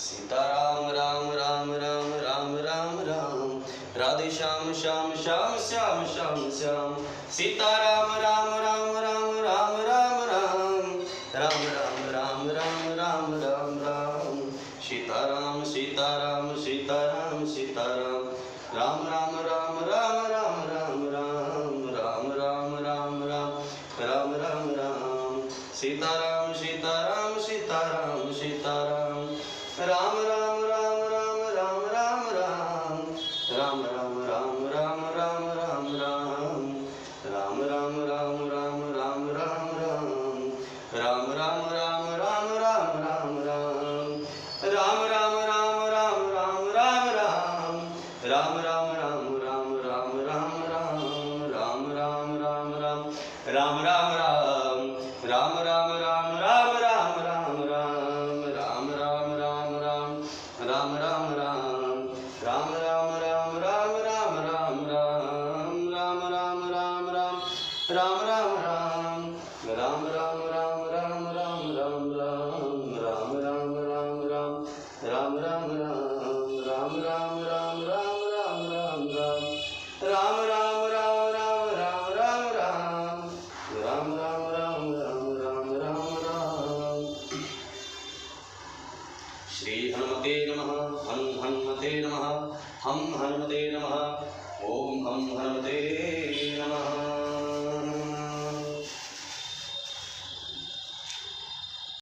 सीताराम राम राम राम राम राम राम, राधे श्याम श्याम श्याम श्याम श्याम श्याम। सीताराम राम राम राम राम राम राम, राम राम राम राम राम राम राम। सीताराम सीताराम सीताराम सीताराम, राम राम राम राम राम राम राम, राम राम राम राम राम राम राम। सीताराम सीताराम सीताराम सीताराम, राम राम राम राम राम राम राम, राम राम राम राम राम राम राम, राम राम राम राम राम राम राम, राम राम राम राम राम राम राम, राम राम राम राम राम राम राम, राम राम राम राम राम राम राम, राम राम राम राम राम राम राम, राम राम राम राम राम राम राम, राम राम राम राम राम राम राम, राम राम राम राम राम राम राम, राम राम राम राम राम राम राम, राम राम राम राम राम राम राम, राम राम राम राम राम राम राम, राम राम राम राम राम राम राम, राम राम राम राम राम राम राम, राम राम राम राम राम राम राम। श्री हनुमते नमः। हनुमते नमः। हम हनुमते नमः। ओम हम हनुमते